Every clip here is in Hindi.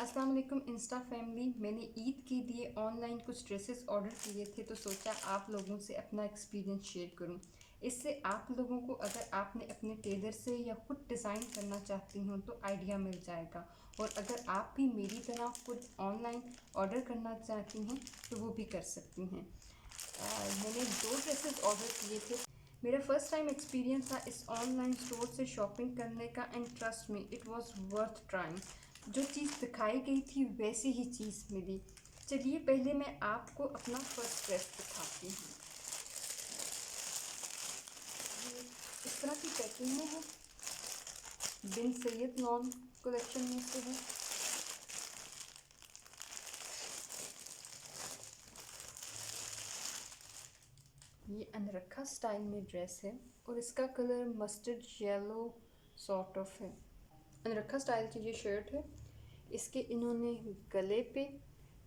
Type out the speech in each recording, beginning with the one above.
अस्सलाम वालेकुम इंस्टा फैमिली। मैंने ईद के लिए ऑनलाइन कुछ ड्रेसेस ऑर्डर किए थे, तो सोचा आप लोगों से अपना एक्सपीरियंस शेयर करूं। इससे आप लोगों को अगर आपने अपने टेलर से या खुद डिज़ाइन करना चाहती हो तो आइडिया मिल जाएगा, और अगर आप भी मेरी तरह खुद ऑनलाइन ऑर्डर करना चाहती हैं तो वो भी कर सकती हैं। मैंने 2 ड्रेसेस ऑर्डर किए थे। मेरा फर्स्ट टाइम एक्सपीरियंस था इस ऑनलाइन स्टोर से शॉपिंग करने का, and trust me it was worth trying. जो चीज़ दिखाई गई थी वैसी ही चीज़ मिली। चलिए पहले मैं आपको अपना फर्स्ट ड्रेस दिखाती हूँ। ये इस तरह की पैकिंग में है, बिन सैयद नॉन कलेक्शन में से है। ये अनरखा स्टाइल में ड्रेस है और इसका colour mustard yellow sort of है। अनरखा स्टाइल की ये शर्ट है। इसके इन्होंने गले पे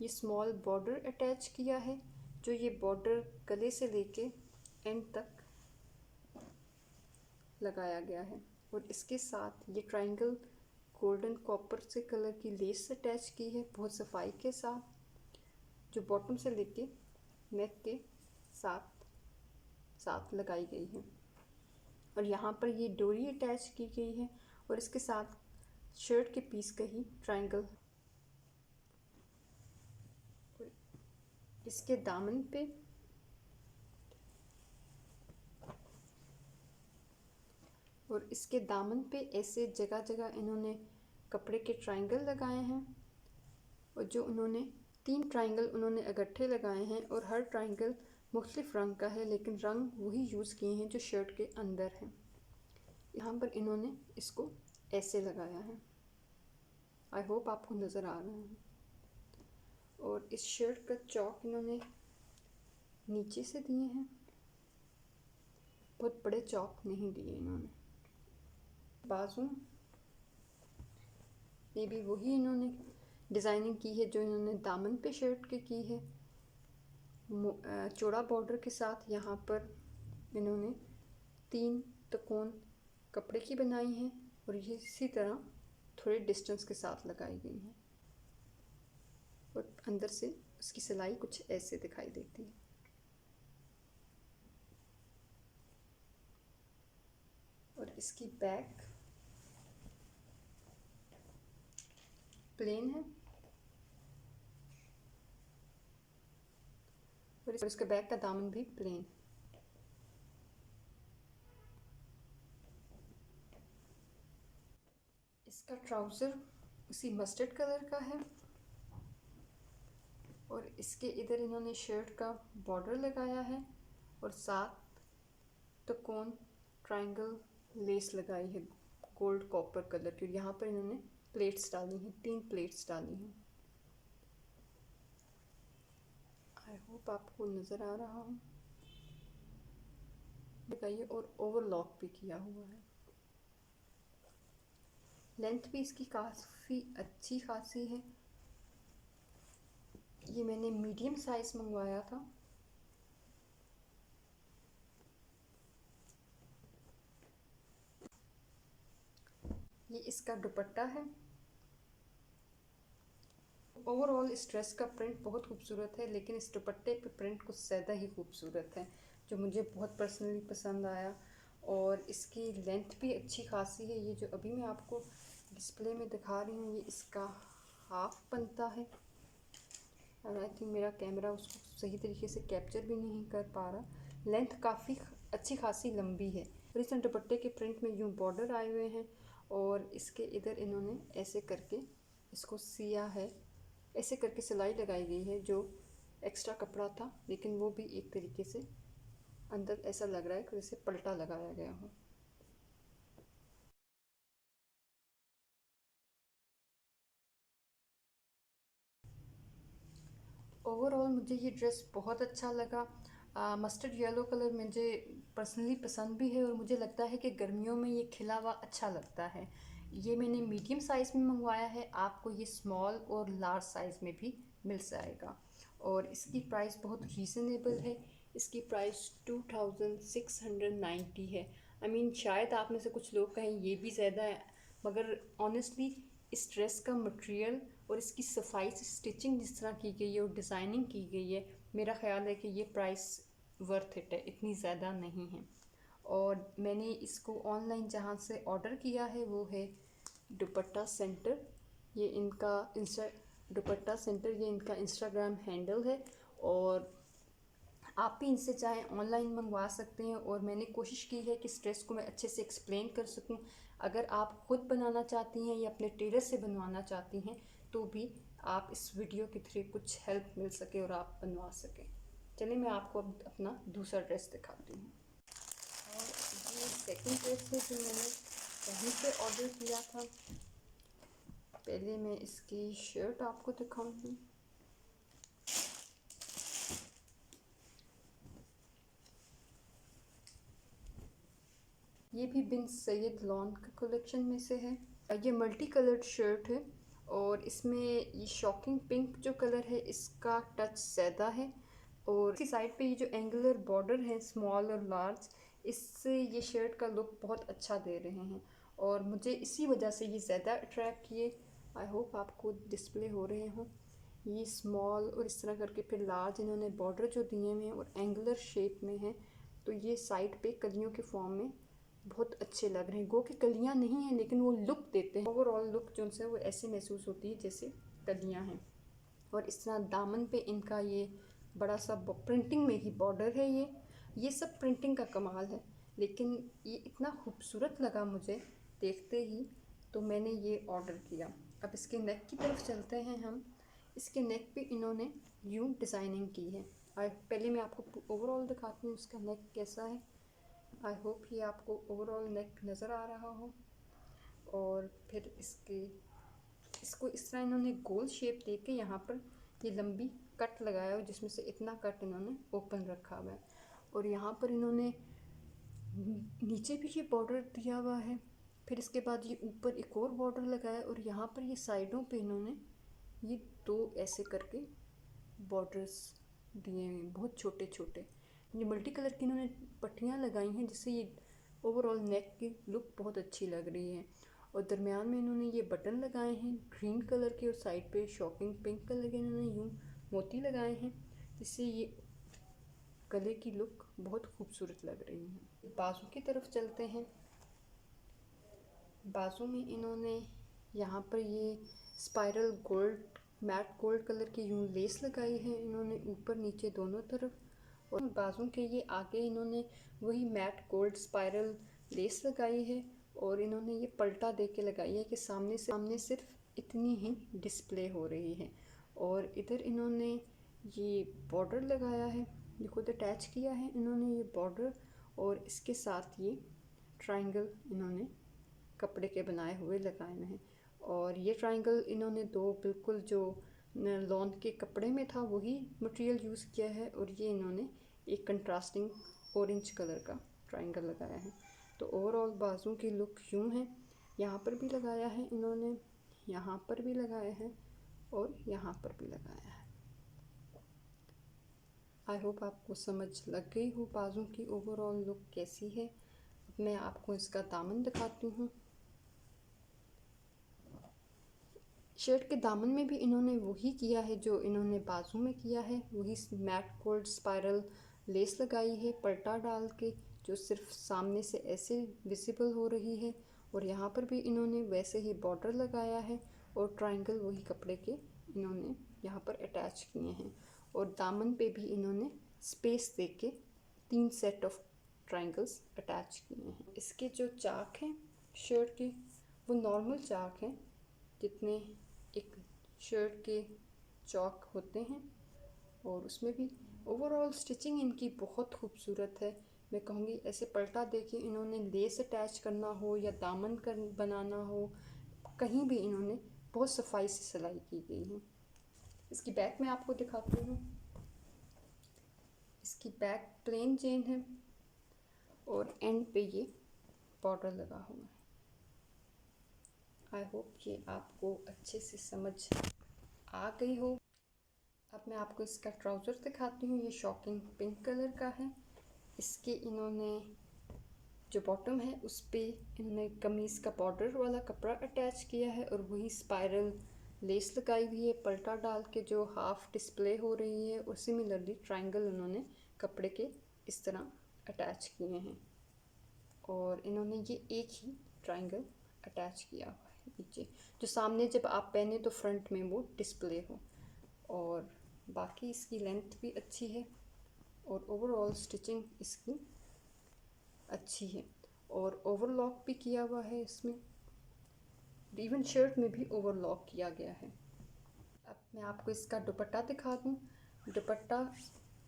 ये स्मॉल बॉर्डर अटैच किया है, जो ये बॉर्डर गले से लेके एंड तक लगाया गया है, और इसके साथ ये ट्रायंगल गोल्डन कॉपर से कलर की लेस अटैच की है बहुत सफाई के साथ, जो बॉटम से लेके नेक के साथ साथ लगाई गई है। और यहाँ पर ये डोरी अटैच की गई है, और इसके साथ शर्ट के पीस का ही ट्रायंगल। इसके दामन पे ऐसे जगह जगह इन्होंने कपड़े के ट्रायंगल लगाए हैं, और जो उन्होंने 3 ट्रायंगल उन्होंने इकट्ठे लगाए हैं, और हर ट्रायंगल मुख्तलिफ रंग का है, लेकिन रंग वही यूज़ किए हैं जो शर्ट के अंदर है। यहाँ पर इन्होंने इसको ऐसे लगाया है। आई होप आपको नज़र आ रहा है। और इस शर्ट का चौक इन्होंने नीचे से दिए हैं, बहुत बड़े चौक नहीं दिए इन्होंने। बाजू ये भी वही इन्होंने डिज़ाइनिंग की है जो इन्होंने दामन पे शर्ट के की है, चौड़ा बॉर्डर के साथ। यहाँ पर इन्होंने 3 तकोन कपड़े की बनाई हैं, और ये इसी तरह थोड़े डिस्टेंस के साथ लगाई गई हैं, और अंदर से उसकी सिलाई कुछ ऐसे दिखाई देती है। और इसकी बैक प्लेन है, और इसके बैक का दामन भी प्लेन है। इसका ट्राउज़र उसी मस्टर्ड कलर का है, और इसके इधर इन्होंने शर्ट का बॉर्डर लगाया है, और 7 तकोन ट्रायंगल लेस लगाई है गोल्ड कॉपर कलर की। यहाँ पर इन्होंने प्लेट्स डाली हैं, 3 प्लेट्स डाली हैं। आई होप आपको नज़र आ रहा हो। लगाइए, और ओवरलॉक भी किया हुआ है। लेंथ भी इसकी काफ़ी अच्छी खासी है। ये मैंने मीडियम साइज़ मंगवाया था। ये इसका दुपट्टा है। ओवरऑल इस ड्रेस का प्रिंट बहुत खूबसूरत है, लेकिन इस दुपट्टे पे प्रिंट कुछ ज़्यादा ही खूबसूरत है, जो मुझे बहुत पर्सनली पसंद आया। और इसकी लेंथ भी अच्छी खासी है। ये जो अभी मैं आपको डिस्प्ले में दिखा रही हूँ, ये इसका हाफ बनता है, और आई थिंक मेरा कैमरा उसको सही तरीके से कैप्चर भी नहीं कर पा रहा। लेंथ काफ़ी अच्छी खासी लंबी है, और इस दुपट्टे के प्रिंट में यूँ बॉर्डर आए हुए हैं, और इसके इधर इन्होंने ऐसे करके इसको सिया है, ऐसे करके सिलाई लगाई गई है। जो एक्स्ट्रा कपड़ा था, लेकिन वो भी एक तरीके से अंदर ऐसा लग रहा है कि जैसे पलटा लगाया गया हो। ओवरऑल मुझे ये ड्रेस बहुत अच्छा लगा। मस्टर्ड येलो कलर मुझे पर्सनली पसंद भी है, और मुझे लगता है कि गर्मियों में ये खिला हुआ अच्छा लगता है। ये मैंने मीडियम साइज़ में मंगवाया है, आपको ये स्मॉल और लार्ज साइज़ में भी मिल जाएगा, और इसकी प्राइस बहुत रीज़नेबल है। इसकी प्राइस 2690 है। आई मीन शायद आप में से कुछ लोग कहें ये भी ज़्यादा है, मगर ऑनेस्टली इस ड्रेस का मटेरियल और इसकी सफाई से स्टिचिंग जिस तरह की गई है और डिज़ाइनिंग की गई है, मेरा ख्याल है कि ये प्राइस वर्थ इट है, इतनी ज़्यादा नहीं है। और मैंने इसको ऑनलाइन जहाँ से ऑर्डर किया है वो है दुपट्टा सेंटर। ये इनका दुपट्टा सेंटर ये इनका इंस्टाग्राम हैंडल है, और आप भी इनसे चाहें ऑनलाइन मंगवा सकते हैं। और मैंने कोशिश की है कि इस ड्रेस को मैं अच्छे से एक्सप्लेन कर सकूं। अगर आप खुद बनाना चाहती हैं या अपने टेलर से बनवाना चाहती हैं तो भी आप इस वीडियो के थ्रू कुछ हेल्प मिल सके और आप बनवा सकें। चलिए मैं आपको अब अपना दूसरा ड्रेस दिखाती हूँ। और ये सेकंड ड्रेस है जो मैंने कहीं से ऑर्डर किया था। पहले मैं इसकी शर्ट आपको दिखाऊंगी। ये भी बिन सैयद लॉन का कलेक्शन में से है। ये मल्टी कलर्ड शर्ट है और इसमें ये शॉकिंग पिंक जो कलर है इसका टच ज़्यादा है, और इसकी साइड पे ये जो एंगुलर बॉर्डर है स्मॉल और लार्ज, इससे ये शर्ट का लुक बहुत अच्छा दे रहे हैं और मुझे इसी वजह से ये ज़्यादा अट्रैक्ट किए। आई होप आपको डिस्प्ले हो रहे हों। ये स्मॉल और इस तरह करके फिर लार्ज इन्होंने बॉर्डर जो दिए हुए हैं और एंगुलर शेप में है, तो ये साइड पे कलियों के फॉर्म में बहुत अच्छे लग रहे हैं। गो कि कलियाँ नहीं हैं लेकिन वो लुक देते हैं, ओवरऑल लुक जो उनसे वो ऐसे महसूस होती है जैसे कलियाँ हैं। और इस तरह दामन पे इनका ये बड़ा सा प्रिंटिंग में ही बॉर्डर है। ये सब प्रिंटिंग का कमाल है, लेकिन ये इतना खूबसूरत लगा मुझे देखते ही, तो मैंने ये ऑर्डर किया। अब इसके नेक की तरफ चलते हैं हम। इसके नेक पे इन्होंने यूं डिज़ाइनिंग की है। और पहले मैं आपको ओवरऑल दिखाती हूँ इसका नेक कैसा है। आई होप ये आपको ओवरऑल नेक नज़र आ रहा हो। और फिर इसको इस तरह इन्होंने गोल शेप दे के यहाँ पर ये लंबी कट लगाया हो, जिसमें से इतना कट इन्होंने ओपन रखा हुआ है। और यहाँ पर इन्होंने नीचे भी ये बॉर्डर दिया हुआ है, फिर इसके बाद ये ऊपर एक और बॉर्डर लगाया, और यहाँ पर ये साइडों पे इन्होंने ये दो ऐसे करके बॉर्डर्स दिए हैं बहुत छोटे छोटे। ये मल्टी कलर की इन्होंने पट्टियाँ लगाई हैं जिससे ये ओवरऑल नेक की लुक बहुत अच्छी लग रही है। और दरमियान में इन्होंने ये बटन लगाए हैं ग्रीन कलर के, और साइड पे शॉकिंग पिंक कलर के इन्होंने यूँ मोती लगाए हैं, जिससे ये गले की लुक बहुत खूबसूरत लग रही है। बाजू की तरफ चलते हैं। बाजू में इन्होंने यहाँ पर ये spiral gold matte gold colour की यूँ लेस लगाई है इन्होंने ऊपर नीचे दोनों तरफ, और बाजू के ये आगे इन्होंने वही मैट गोल्ड स्पाइरल लेस लगाई है, और इन्होंने ये पलटा दे के लगाई है कि सामने सिर्फ इतनी ही डिस्प्ले हो रही है। और इधर इन्होंने ये बॉर्डर लगाया है, ये खुद अटैच किया है इन्होंने ये बॉर्डर, और इसके साथ ये ट्रायंगल इन्होंने कपड़े के बनाए हुए लगाए हुए हैं। और ये ट्रायंगल इन्होंने दो बिल्कुल जो लॉन के कपड़े में था वही मटेरियल यूज़ किया है, और ये इन्होंने एक कंट्रास्टिंग ऑरेंज कलर का ट्रायंगल लगाया है। तो ओवरऑल बाजू की लुक यूँ है। यहाँ पर भी लगाया है इन्होंने, यहाँ पर भी लगाया है, और यहाँ पर भी लगाया है। आई होप आपको समझ लग गई हो बाजू की ओवरऑल लुक कैसी है। अब मैं आपको इसका दामन दिखाती हूँ। शर्ट के दामन में भी इन्होंने वही किया है जो इन्होंने बाजू में किया है, वही मैट गोल्ड स्पाइरल लेस लगाई है पलटा डाल के, जो सिर्फ सामने से ऐसे विजिबल हो रही है। और यहाँ पर भी इन्होंने वैसे ही बॉर्डर लगाया है, और ट्रायंगल वही कपड़े के इन्होंने यहाँ पर अटैच किए हैं। और दामन पे भी इन्होंने स्पेस दे के 3 सेट ऑफ ट्रायंगल्स अटैच किए हैं। इसके जो चाक हैं शर्ट के वो नॉर्मल चाक हैं जितने एक शर्ट के चौक होते हैं, और उसमें भी ओवरऑल स्टिचिंग इनकी बहुत खूबसूरत है। मैं कहूँगी ऐसे पलटा दे के इन्होंने लेस अटैच करना हो या दामन बनाना हो, कहीं भी इन्होंने बहुत सफाई से सिलाई की गई है। इसकी बैक मैं आपको दिखाती हूँ। इसकी बैक प्लेन चेन है और एंड पे ये बॉर्डर लगा हुआ है। आई होप ये आपको अच्छे से समझ आ गई हो। अब मैं आपको इसका ट्राउज़र दिखाती हूँ। ये शॉकिंग पिंक कलर का है। इसके इन्होंने जो बॉटम है उस पर इन्होंने कमीज़ का बॉर्डर वाला कपड़ा अटैच किया है, और वही स्पाइरल लेस लगाई हुई है पलटा डाल के, जो हाफ डिस्प्ले हो रही है, और सिमिलरली ट्रायंगल उन्होंने कपड़े के इस तरह अटैच किए हैं, और इन्होंने ये एक ही ट्रायंगल अटैच किया हुआ है नीचे, जो सामने जब आप पहने तो फ्रंट में वो डिस्प्ले हो। और बाकी इसकी लेंथ भी अच्छी है और ओवरऑल स्टिचिंग इसकी अच्छी है, और ओवरलॉक भी किया हुआ है इसमें, इवन शर्ट में भी ओवरलॉक किया गया है। अब मैं आपको इसका दुपट्टा दिखा दूँ। दुपट्टा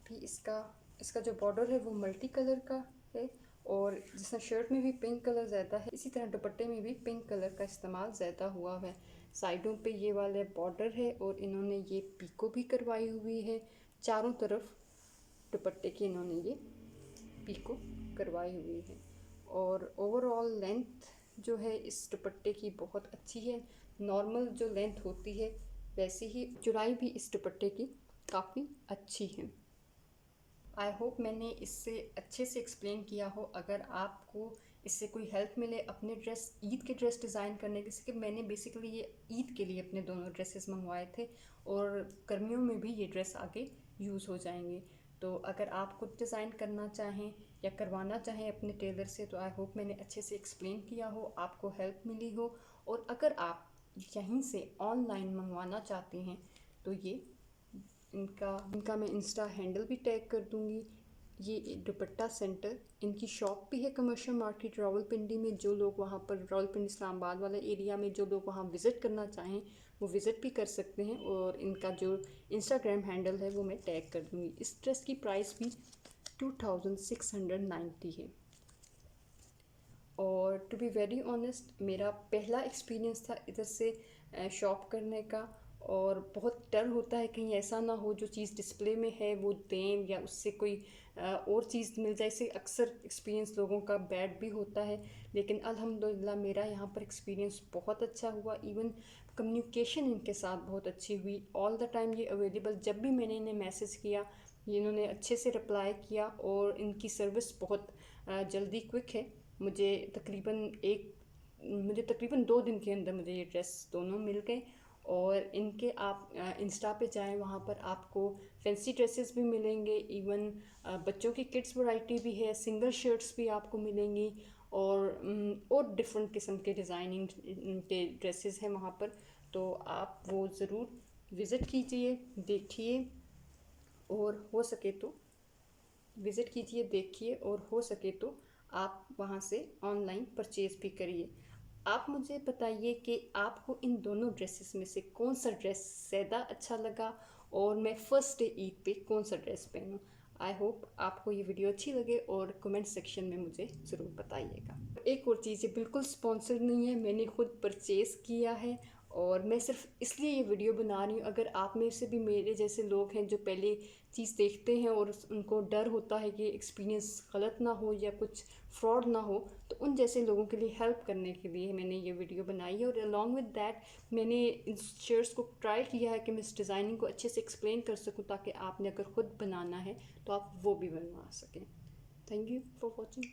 भी इसका जो बॉर्डर है वो मल्टी कलर का है, और जिस तरह शर्ट में भी पिंक कलर ज़्यादा है, इसी तरह दुपट्टे में भी पिंक कलर का इस्तेमाल ज़्यादा हुआ है। साइडों पे ये वाले बॉर्डर है, और इन्होंने ये पीको भी करवाई हुई है, चारों तरफ दुपट्टे की इन्होंने ये पीको करवाई हुई है। और ओवरऑल लेंथ जो है इस दुपट्टे की बहुत अच्छी है, नॉर्मल जो लेंथ होती है वैसे ही चौड़ाई भी इस दुपट्टे की काफ़ी अच्छी है। आई होप मैंने इससे अच्छे से एक्सप्लेन किया हो। अगर आपको इससे कोई हेल्प मिले अपने ईद के ड्रेस डिज़ाइन करने के, कि मैंने बेसिकली ये ईद के लिए अपने दोनों ड्रेसेस मंगवाए थे, और गर्मियों में भी ये ड्रेस आगे यूज़ हो जाएंगे। तो अगर आप खुद डिज़ाइन करना चाहें या करवाना चाहें अपने टेलर से, तो आई होप मैंने अच्छे से एक्सप्लेन किया हो, आपको हेल्प मिली हो। और अगर आप यहीं से ऑनलाइन मंगवाना चाहते हैं तो ये इनका मैं इंस्टा हैंडल भी टैग कर दूँगी। ये दुपट्टा सेंटर इनकी शॉप भी है कमर्शियल मार्केट रावलपिंडी में। जो लोग वहाँ पर रावलपिंडी इस्लामाबाद वाले एरिया में जो लोग वहाँ विज़िट करना चाहें वो विज़िट भी कर सकते हैं, और इनका जो इंस्टाग्राम हैंडल है वो मैं टैग कर दूँगी। इस ड्रेस की प्राइस भी 2690 है। और टू बी वेरी ऑनेस्ट, मेरा पहला एक्सपीरियंस था इधर से शॉप करने का, और बहुत डर होता है कहीं ऐसा ना हो जो चीज़ डिस्प्ले में है वो दें या उससे कोई और चीज़ मिल जाए। इससे अक्सर एक्सपीरियंस लोगों का बैड भी होता है, लेकिन अल्हम्दुलिल्लाह मेरा यहाँ पर एक्सपीरियंस बहुत अच्छा हुआ। इवन कम्युनिकेशन इनके साथ बहुत अच्छी हुई, ऑल द टाइम ये अवेलेबल, जब भी मैंने इन्हें मैसेज किया ये इन्होंने अच्छे से रिप्लाई किया, और इनकी सर्विस बहुत जल्दी क्विक है। मुझे तकरीबन 2 दिन के अंदर मुझे ये ड्रेस दोनों मिल गए। और इनके आप इंस्टा पे जाएं, वहाँ पर आपको फैंसी ड्रेसेस भी मिलेंगे, इवन बच्चों की किड्स वैरायटी भी है, सिंगल शर्ट्स भी आपको मिलेंगी, और डिफरेंट किस्म के डिज़ाइनिंग के ड्रेसेस हैं वहाँ पर। तो आप वो ज़रूर विज़िट कीजिए, देखिए, और हो सके तो विज़िट कीजिए, देखिए, और हो सके तो आप वहाँ से ऑनलाइन परचेज़ भी करिए। आप मुझे बताइए कि आपको इन दोनों ड्रेसेस में से कौन सा ड्रेस ज़्यादा अच्छा लगा, और मैं फ़र्स्ट डे ईद पे कौन सा ड्रेस पहनूं। आई होप आपको ये वीडियो अच्छी लगे, और कमेंट सेक्शन में मुझे ज़रूर बताइएगा। एक और चीज़, ये बिल्कुल स्पॉन्सर्ड नहीं है, मैंने खुद परचेज़ किया है, और मैं सिर्फ इसलिए ये वीडियो बना रही हूँ। अगर आप में से भी मेरे जैसे लोग हैं जो पहले चीज़ देखते हैं और उनको डर होता है कि एक्सपीरियंस गलत ना हो या कुछ फ्रॉड ना हो, तो उन जैसे लोगों के लिए हेल्प करने के लिए मैंने ये वीडियो बनाई है। और अलॉन्ग विद दैट मैंने इन शर्ट्स को ट्राई किया है कि मैं इस डिज़ाइनिंग को अच्छे से एक्सप्लेन कर सकूँ, ताकि आपने अगर ख़ुद बनाना है तो आप वो भी बनवा सकें। Thank you for watching.